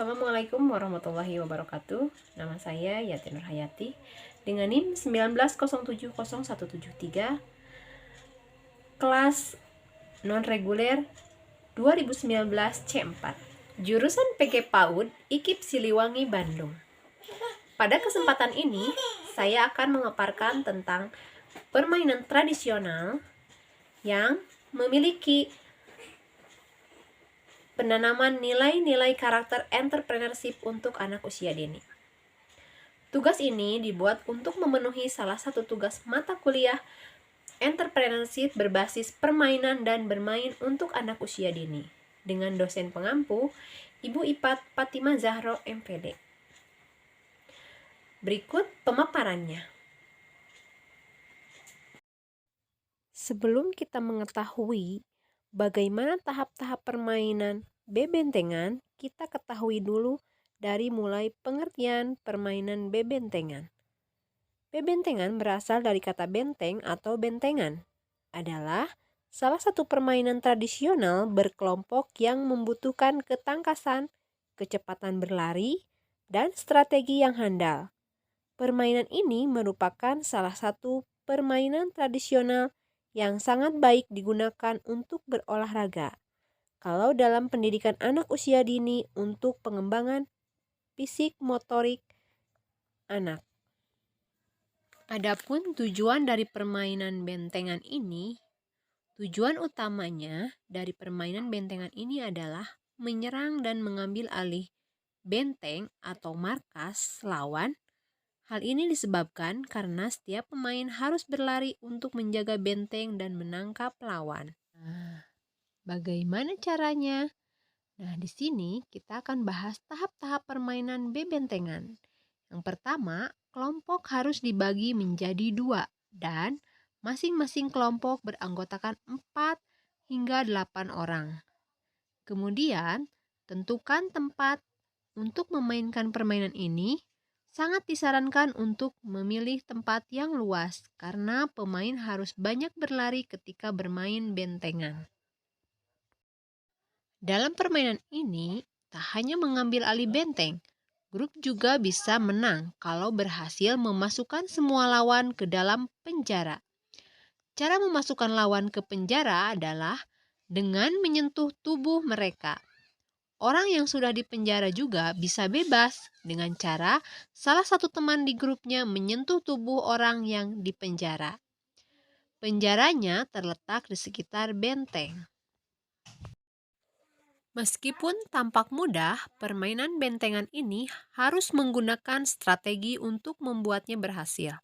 Assalamualaikum warahmatullahi wabarakatuh. Nama saya Yati Nurhayati dengan NIM 190700173, kelas non-reguler 2019 C4, jurusan PG PAUD IKIP Siliwangi, Bandung. Pada kesempatan ini, saya akan memaparkan tentang permainan tradisional yang memiliki penanaman nilai-nilai karakter entrepreneurship untuk anak usia dini. Tugas ini dibuat untuk memenuhi salah satu tugas mata kuliah entrepreneurship berbasis permainan dan bermain untuk anak usia dini dengan dosen pengampu Ibu Ipat Fatimah Zahro MPD. Berikut pemaparannya. Sebelum kita mengetahui bagaimana tahap-tahap permainan bebentengan, kita ketahui dulu dari mulai pengertian permainan bebentengan. Bebentengan berasal dari kata benteng atau bentengan. Adalah salah satu permainan tradisional berkelompok yang membutuhkan ketangkasan, kecepatan berlari, dan strategi yang handal. Permainan ini merupakan salah satu permainan tradisional yang sangat baik digunakan untuk berolahraga. Kalau dalam pendidikan anak usia dini untuk pengembangan fisik motorik anak. Adapun tujuan dari permainan bentengan ini, tujuan utamanya dari permainan bentengan ini adalah menyerang dan mengambil alih benteng atau markas lawan. Hal ini disebabkan karena setiap pemain harus berlari untuk menjaga benteng dan menangkap lawan. Bagaimana caranya? Nah, di sini kita akan bahas tahap-tahap permainan bebentengan. Yang pertama, kelompok harus dibagi menjadi 2 dan masing-masing kelompok beranggotakan 4 hingga 8 orang. Kemudian, tentukan tempat untuk memainkan permainan ini. Sangat disarankan untuk memilih tempat yang luas karena pemain harus banyak berlari ketika bermain bentengan. Dalam permainan ini, tak hanya mengambil alih benteng, grup juga bisa menang kalau berhasil memasukkan semua lawan ke dalam penjara. Cara memasukkan lawan ke penjara adalah dengan menyentuh tubuh mereka. Orang yang sudah dipenjara juga bisa bebas dengan cara salah satu teman di grupnya menyentuh tubuh orang yang dipenjara. Penjaranya terletak di sekitar benteng. Meskipun tampak mudah, permainan bentengan ini harus menggunakan strategi untuk membuatnya berhasil.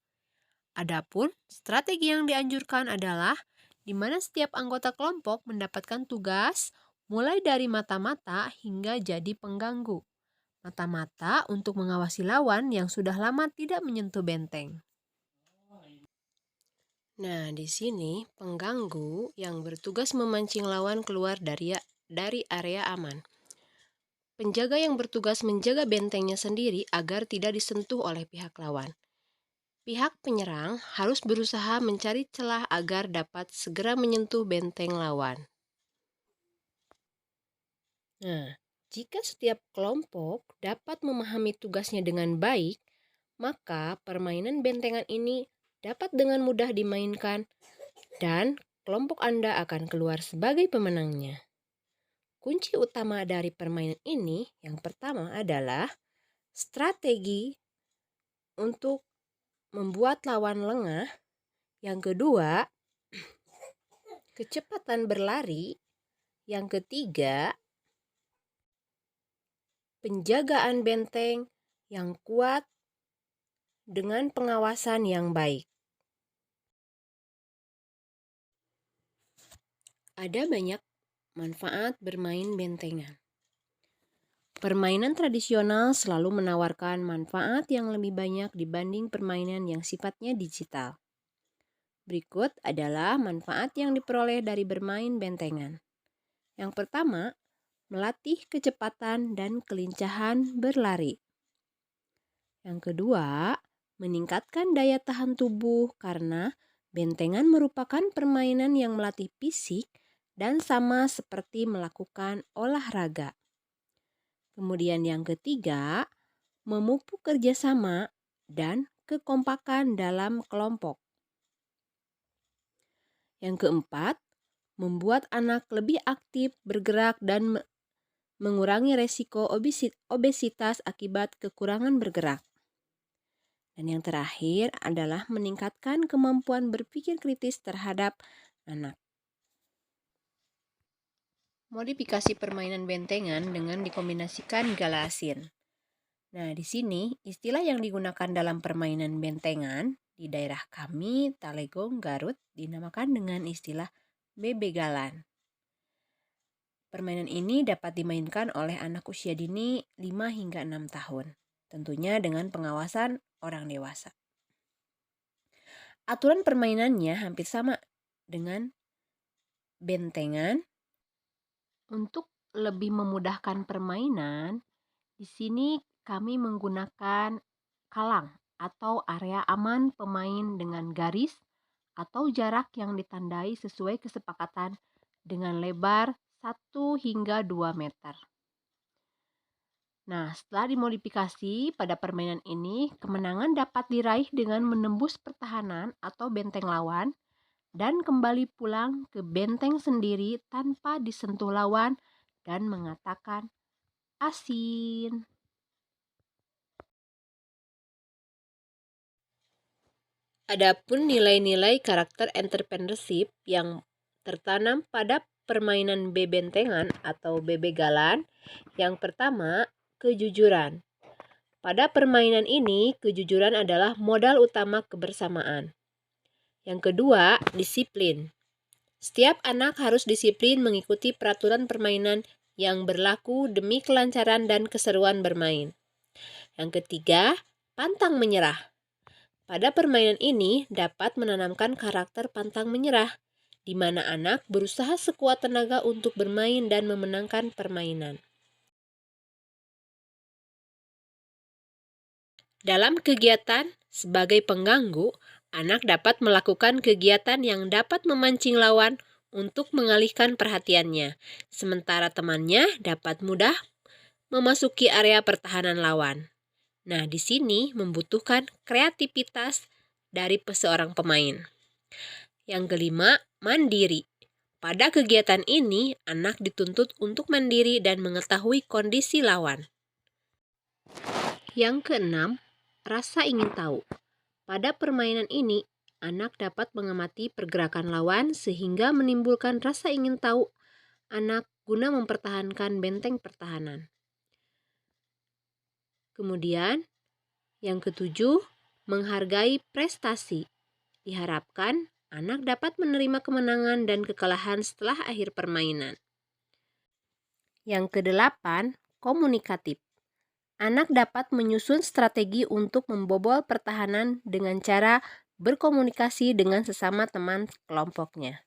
Adapun strategi yang dianjurkan adalah di mana setiap anggota kelompok mendapatkan tugas mulai dari mata-mata hingga jadi pengganggu. Mata-mata untuk mengawasi lawan yang sudah lama tidak menyentuh benteng. Nah, di sini pengganggu yang bertugas memancing lawan keluar dari area aman. Penjaga yang bertugas menjaga bentengnya sendiri agar tidak disentuh oleh pihak lawan. Pihak penyerang harus berusaha mencari celah agar dapat segera menyentuh benteng lawan. Nah, jika setiap kelompok dapat memahami tugasnya dengan baik, maka permainan bentengan ini dapat dengan mudah dimainkan dan kelompok Anda akan keluar sebagai pemenangnya. Kunci utama dari permainan ini yang pertama adalah strategi untuk membuat lawan lengah. Yang kedua, kecepatan berlari. Yang ketiga, penjagaan benteng yang kuat dengan pengawasan yang baik. Ada banyak manfaat bermain bentengan. Permainan tradisional selalu menawarkan manfaat yang lebih banyak dibanding permainan yang sifatnya digital. Berikut adalah manfaat yang diperoleh dari bermain bentengan. Yang pertama, melatih kecepatan dan kelincahan berlari. Yang kedua, meningkatkan daya tahan tubuh karena bentengan merupakan permainan yang melatih fisik dan sama seperti melakukan olahraga. Kemudian yang ketiga, memupuk kerjasama dan kekompakan dalam kelompok. Yang keempat, membuat anak lebih aktif, bergerak, dan mengurangi resiko obesitas akibat kekurangan bergerak. Dan yang terakhir adalah meningkatkan kemampuan berpikir kritis terhadap anak. Modifikasi permainan bentengan dengan dikombinasikan gala asin. Nah, di sini istilah yang digunakan dalam permainan bentengan di daerah kami, Talegong, Garut, dinamakan dengan istilah bebegalan. Permainan ini dapat dimainkan oleh anak usia dini 5 hingga 6 tahun, tentunya dengan pengawasan orang dewasa. Aturan permainannya hampir sama dengan bentengan. Untuk lebih memudahkan permainan, di sini kami menggunakan kalang atau area aman pemain dengan garis atau jarak yang ditandai sesuai kesepakatan dengan lebar 1 hingga 2 meter. Nah, setelah dimodifikasi pada permainan ini, kemenangan dapat diraih dengan menembus pertahanan atau benteng lawan dan kembali pulang ke benteng sendiri tanpa disentuh lawan dan mengatakan asin. Adapun nilai-nilai karakter entrepreneurship yang tertanam pada permainan bebentengan atau bebegalan, yang pertama, kejujuran. Pada permainan ini, kejujuran adalah modal utama kebersamaan. Yang kedua, disiplin. Setiap anak harus disiplin mengikuti peraturan permainan yang berlaku demi kelancaran dan keseruan bermain. Yang ketiga, pantang menyerah. Pada permainan ini dapat menanamkan karakter pantang menyerah, di mana anak berusaha sekuat tenaga untuk bermain dan memenangkan permainan. Dalam kegiatan sebagai pengganggu, anak dapat melakukan kegiatan yang dapat memancing lawan untuk mengalihkan perhatiannya, sementara temannya dapat mudah memasuki area pertahanan lawan. Nah, di sini membutuhkan kreativitas dari seorang pemain. Yang kelima, mandiri. Pada kegiatan ini, anak dituntut untuk mandiri dan mengetahui kondisi lawan. Yang keenam, rasa ingin tahu. Pada permainan ini, anak dapat mengamati pergerakan lawan sehingga menimbulkan rasa ingin tahu anak guna mempertahankan benteng pertahanan. Kemudian, yang ketujuh, menghargai prestasi. Diharapkan anak dapat menerima kemenangan dan kekalahan setelah akhir permainan. Yang kedelapan, komunikatif. Anak dapat menyusun strategi untuk membobol pertahanan dengan cara berkomunikasi dengan sesama teman kelompoknya.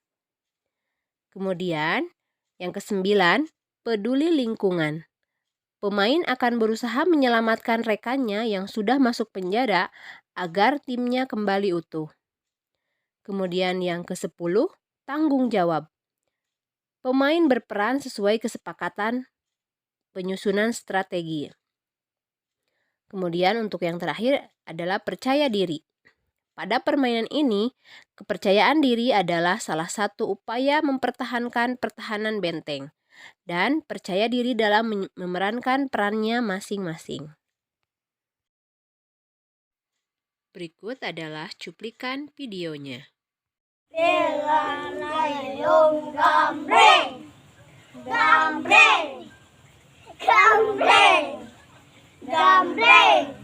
Kemudian, yang kesembilan, peduli lingkungan. Pemain akan berusaha menyelamatkan rekannya yang sudah masuk penjara agar timnya kembali utuh. Kemudian yang ke-10, tanggung jawab. Pemain berperan sesuai kesepakatan penyusunan strategi. Kemudian untuk yang terakhir adalah percaya diri. Pada permainan ini, kepercayaan diri adalah salah satu upaya mempertahankan pertahanan benteng dan percaya diri dalam memerankan perannya masing-masing. Berikut adalah cuplikan videonya. Layung gambreng, gambreng, gambreng, gambreng.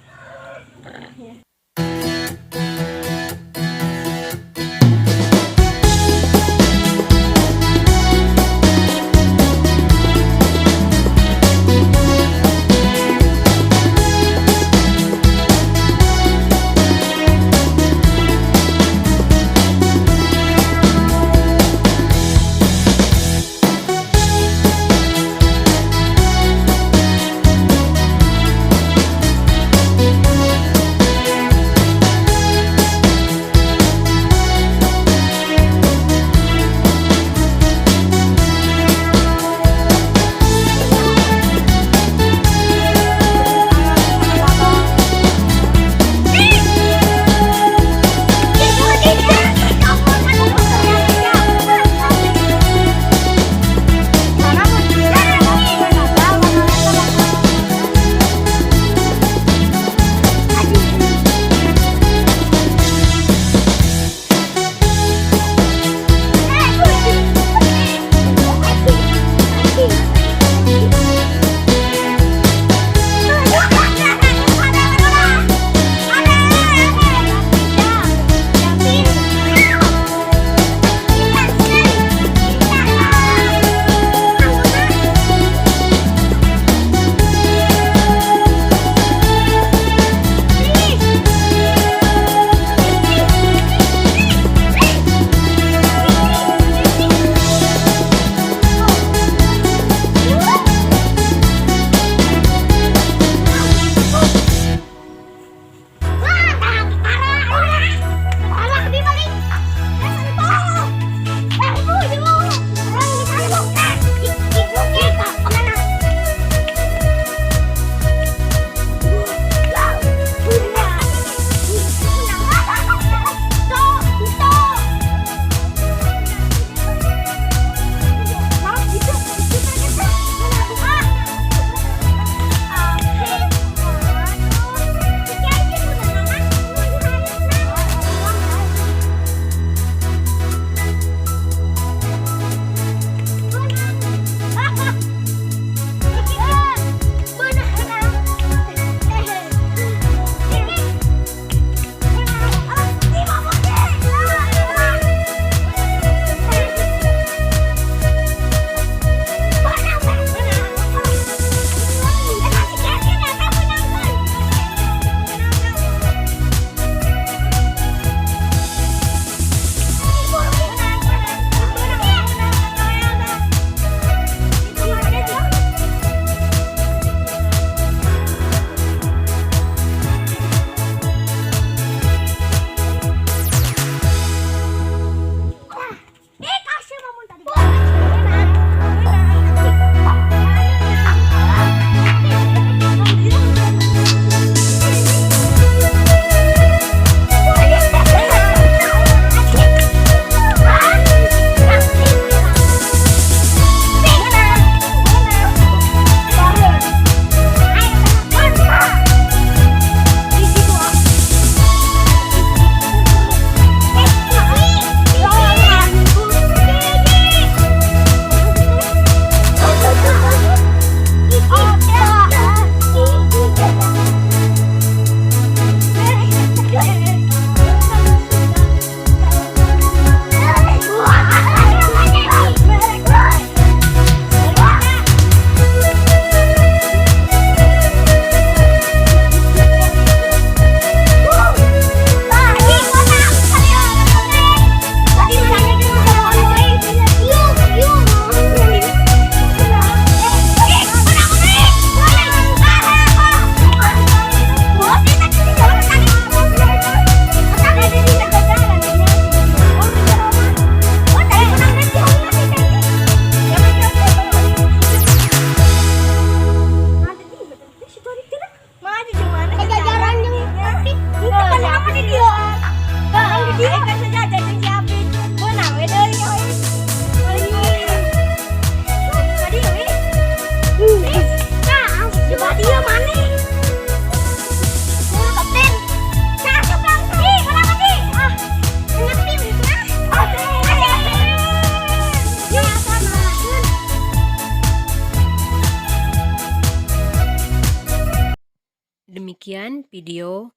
Demikian video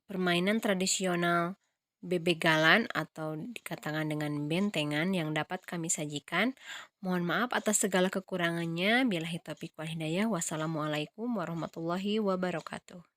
permainan tradisional bebegalan atau dikatakan dengan bentengan yang dapat kami sajikan. Mohon maaf atas segala kekurangannya. Billahi taufiq wal hidayah. Wassalamualaikum warahmatullahi wabarakatuh.